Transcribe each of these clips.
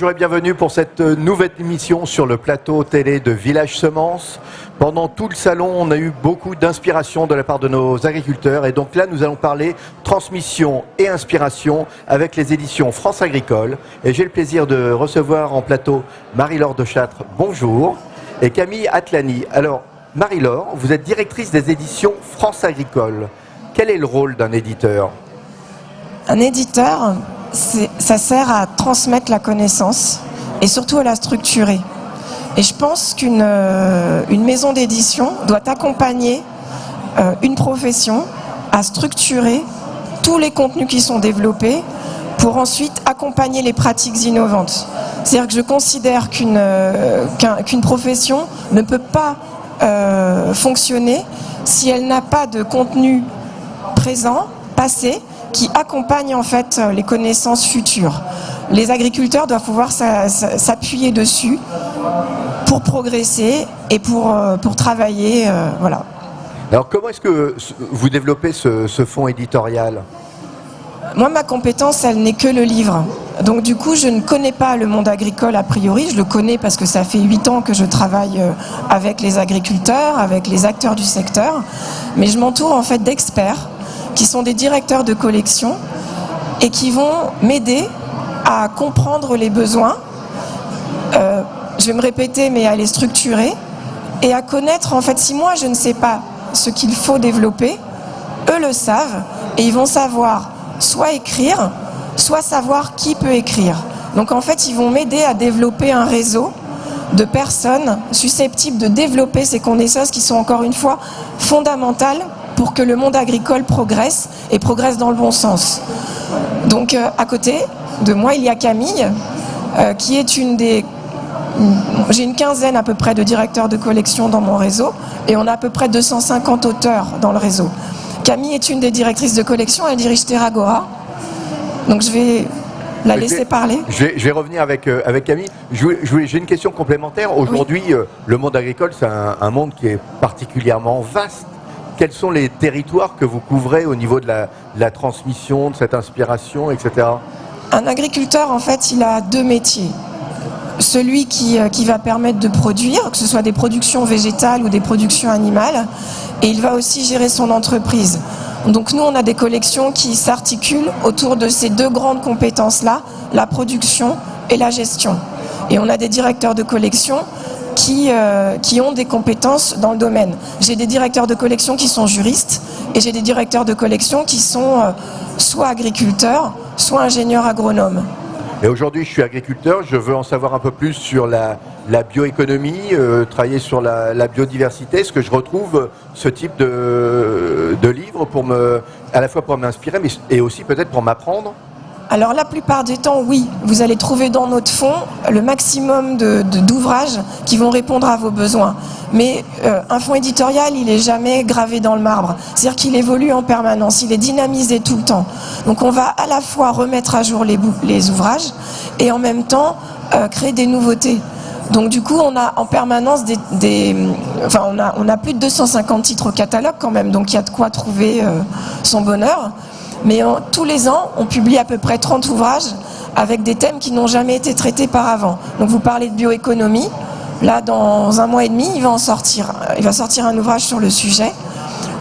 Bonjour et bienvenue pour cette nouvelle émission sur le plateau télé de Village Semences. Pendant tout le salon, on a eu beaucoup d'inspiration de la part de nos agriculteurs et donc là, nous allons parler transmission et inspiration avec les éditions France Agricole. Et j'ai le plaisir de recevoir en plateau Marie-Laure Dechâtre, bonjour, et Camille Atlani. Alors, Marie-Laure, vous êtes directrice des éditions France Agricole. Quel est le rôle d'un éditeur ? Un éditeur, ça sert à transmettre la connaissance et surtout à la structurer. Et je pense qu'une maison d'édition doit accompagner une profession à structurer tous les contenus qui sont développés pour ensuite accompagner les pratiques innovantes. C'est-à-dire que je considère qu'une profession ne peut pas fonctionner si elle n'a pas de contenu présent, passé, qui accompagne en fait les connaissances futures. Les agriculteurs doivent pouvoir s'appuyer dessus pour progresser et pour travailler. Voilà. Alors comment est-ce que vous développez ce fonds éditorial ? Moi, ma compétence, elle n'est que le livre. Donc du coup, je ne connais pas le monde agricole a priori. Je le connais parce que ça fait 8 ans que je travaille avec les agriculteurs, avec les acteurs du secteur. Mais je m'entoure en fait d'experts qui sont des directeurs de collection et qui vont m'aider à comprendre les besoins, je vais me répéter, mais à les structurer et à connaître, en fait, si moi je ne sais pas ce qu'il faut développer, eux le savent et ils vont savoir soit écrire, soit savoir qui peut écrire. Donc en fait, ils vont m'aider à développer un réseau de personnes susceptibles de développer ces connaissances qui sont encore une fois fondamentales pour que le monde agricole progresse et progresse dans le bon sens. Donc à côté de moi, il y a Camille, qui est j'ai une quinzaine à peu près de directeurs de collection dans mon réseau et on a à peu près 250 auteurs dans le réseau. Camille est une des directrices de collection, elle dirige Terragora. Donc je vais la laisser parler. Je vais revenir avec Camille. J'ai une question complémentaire. Aujourd'hui, oui. Le monde agricole, c'est un monde qui est particulièrement vaste. Quels sont les territoires que vous couvrez au niveau de la transmission, de cette inspiration, etc. Un agriculteur, en fait, il a 2 métiers. Celui qui va permettre de produire, que ce soit des productions végétales ou des productions animales, et il va aussi gérer son entreprise. Donc nous, on a des collections qui s'articulent autour de ces 2 grandes compétences-là, la production et la gestion. Et on a des directeurs de collection qui ont des compétences dans le domaine. J'ai des directeurs de collection qui sont juristes et j'ai des directeurs de collection qui sont soit agriculteurs, soit ingénieurs agronomes. Et aujourd'hui, je suis agriculteur, je veux en savoir un peu plus sur la bioéconomie, travailler sur la biodiversité. Est-ce que je retrouve ce type de livre à la fois pour m'inspirer, mais et aussi peut-être pour m'apprendre ? Alors la plupart du temps, oui, vous allez trouver dans notre fonds le maximum d'ouvrages qui vont répondre à vos besoins. Mais un fonds éditorial, il n'est jamais gravé dans le marbre. C'est-à-dire qu'il évolue en permanence, il est dynamisé tout le temps. Donc on va à la fois remettre à jour les ouvrages et en même temps créer des nouveautés. Donc du coup, on a en permanence on a plus de 250 titres au catalogue quand même, donc il y a de quoi trouver son bonheur. Mais tous les ans, on publie à peu près 30 ouvrages avec des thèmes qui n'ont jamais été traités par avant. Donc vous parlez de bioéconomie. Là, dans 1 mois et demi, il va sortir un ouvrage sur le sujet.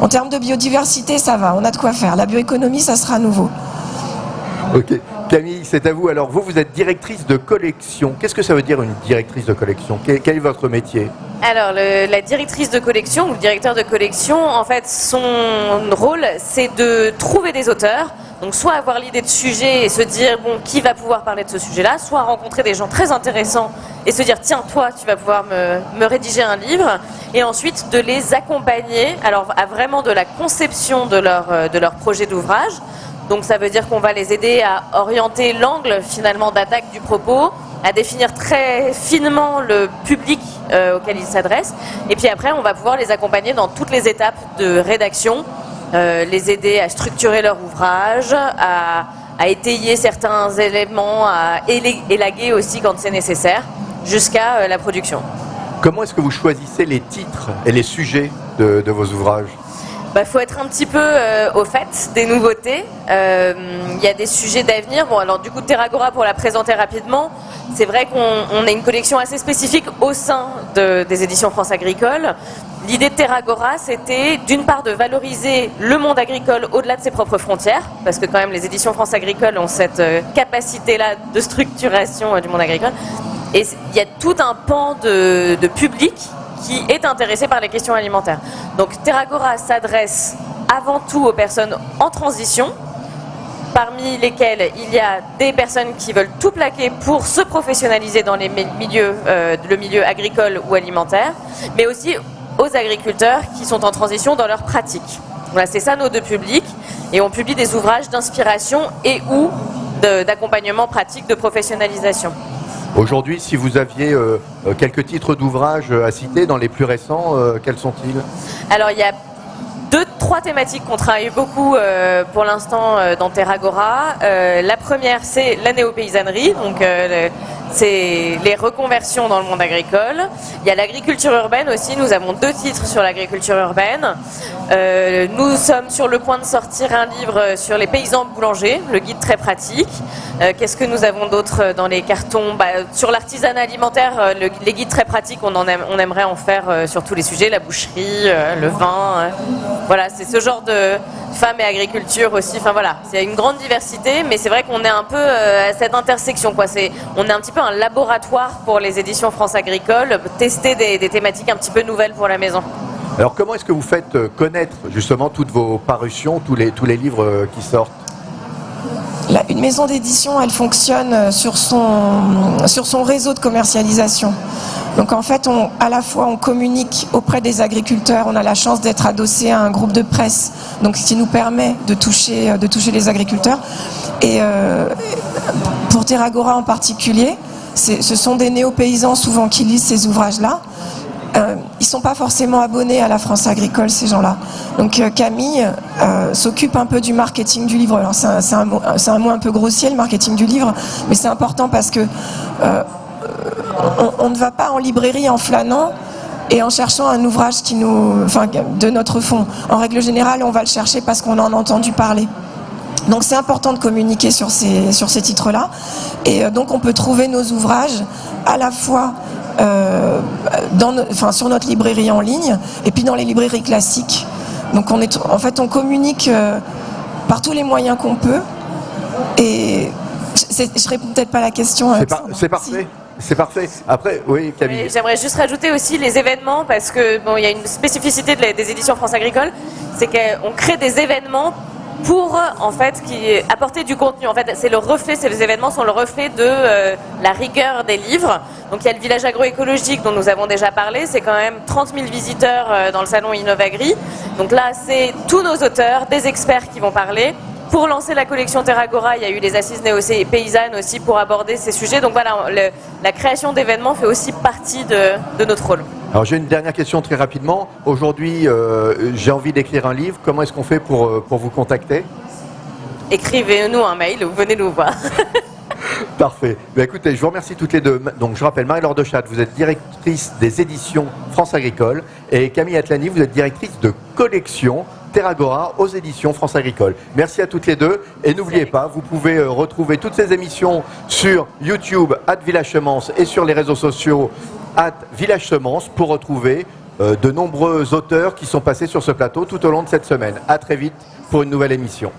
En termes de biodiversité, ça va, on a de quoi faire. La bioéconomie, ça sera nouveau. Ok. Camille, c'est à vous. Alors vous êtes directrice de collection. Qu'est-ce que ça veut dire une directrice de collection ? Quel est votre métier ? Alors la directrice de collection ou le directeur de collection, en fait, son rôle, c'est de trouver des auteurs. Donc soit avoir l'idée de sujet et se dire bon, qui va pouvoir parler de ce sujet-là, soit rencontrer des gens très intéressants et se dire tiens, toi tu vas pouvoir me rédiger un livre, et ensuite de les accompagner alors à vraiment de la conception de leur projet d'ouvrage. Donc ça veut dire qu'on va les aider à orienter l'angle finalement d'attaque du propos, à définir très finement le public auquel ils s'adressent, et puis après on va pouvoir les accompagner dans toutes les étapes de rédaction, les aider à structurer leur ouvrage, à étayer certains éléments, à élaguer aussi quand c'est nécessaire, jusqu'à la production. Comment est-ce que vous choisissez les titres et les sujets de vos ouvrages ? Faut être un petit peu au fait des nouveautés. Il y a des sujets d'avenir. Bon, alors du coup, Terragora, pour la présenter rapidement, c'est vrai qu'on a une collection assez spécifique au sein des éditions France Agricole. L'idée de Terragora, c'était d'une part de valoriser le monde agricole au-delà de ses propres frontières, parce que quand même les éditions France Agricole ont cette capacité-là de structuration du monde agricole. Et il y a tout un pan de public qui est intéressé par les questions alimentaires. Donc Terragora s'adresse avant tout aux personnes en transition, parmi lesquelles il y a des personnes qui veulent tout plaquer pour se professionnaliser dans le milieu agricole ou alimentaire, mais aussi aux agriculteurs qui sont en transition dans leur pratique. Voilà, c'est ça nos deux publics, et on publie des ouvrages d'inspiration et ou d'accompagnement pratique de professionnalisation. Aujourd'hui, si vous aviez quelques titres d'ouvrages à citer dans les plus récents, quels sont-ils? Alors, il y a 2-3 thématiques qu'on travaille beaucoup pour l'instant dans Terragora. La première, c'est la néo-paysannerie, donc c'est les reconversions dans le monde agricole. Il y a l'agriculture urbaine aussi, nous avons 2 titres sur l'agriculture urbaine. Nous sommes sur le point de sortir un livre sur les paysans boulangers, le guide très pratique. Qu'est-ce que nous avons d'autre dans les cartons? Sur l'artisanat alimentaire, les guides très pratiques, on aimerait en faire sur tous les sujets, la boucherie, le vin. Voilà, c'est ce genre de femmes et agriculture aussi. Enfin voilà, c'est une grande diversité, mais c'est vrai qu'on est un peu à cette intersection, quoi. On est un petit peu un laboratoire pour les éditions France Agricole, tester des thématiques un petit peu nouvelles pour la maison. Alors comment est-ce que vous faites connaître justement toutes vos parutions, tous les livres qui sortent? Une maison d'édition, elle fonctionne sur son réseau de commercialisation. Donc en fait, à la fois on communique auprès des agriculteurs, on a la chance d'être adossé à un groupe de presse, donc ce qui nous permet de toucher les agriculteurs. Et pour Terragora en particulier, ce sont des néo-paysans souvent qui lisent ces ouvrages-là. Ils ne sont pas forcément abonnés à la France Agricole, ces gens-là. Donc Camille s'occupe un peu du marketing du livre. Alors c'est un mot un peu grossier, le marketing du livre, mais c'est important parce que on ne va pas en librairie en flânant et en cherchant un ouvrage de notre fond. En règle générale, on va le chercher parce qu'on en a entendu parler. Donc c'est important de communiquer sur ces titres-là. Et donc on peut trouver nos ouvrages à la fois sur notre librairie en ligne et puis dans les librairies classiques. Donc on communique par tous les moyens qu'on peut. Et je réponds peut-être pas à la question. C'est parfait. C'est parfait. Après, oui, Camille. J'aimerais juste rajouter aussi les événements, parce que il y a une spécificité des éditions France Agricole, c'est qu'on crée des événements pour apporter du contenu. En fait, ces événements sont le reflet de la rigueur des livres. Donc il y a le village agroécologique dont nous avons déjà parlé, c'est quand même 30 000 visiteurs dans le salon Innovagri. Donc là, c'est tous nos auteurs, des experts qui vont parler. Pour lancer la collection Terragora, il y a eu les assises néo-paysannes aussi pour aborder ces sujets. Donc voilà, la création d'événements fait aussi partie de notre rôle. Alors j'ai une dernière question très rapidement. Aujourd'hui, j'ai envie d'écrire un livre. Comment est-ce qu'on fait pour vous contacter? Écrivez-nous un mail ou venez nous voir. Parfait. Écoutez, je vous remercie toutes les deux. Donc je rappelle, Marie-Laure Dechat, vous êtes directrice des éditions France Agricole, et Camille Atlani, vous êtes directrice de collection Terragora aux éditions France Agricole. Merci à toutes les deux, et n'oubliez pas, vous pouvez retrouver toutes ces émissions sur YouTube @VillageSemence et sur les réseaux sociaux @VillageSemence pour retrouver de nombreux auteurs qui sont passés sur ce plateau tout au long de cette semaine. À très vite pour une nouvelle émission.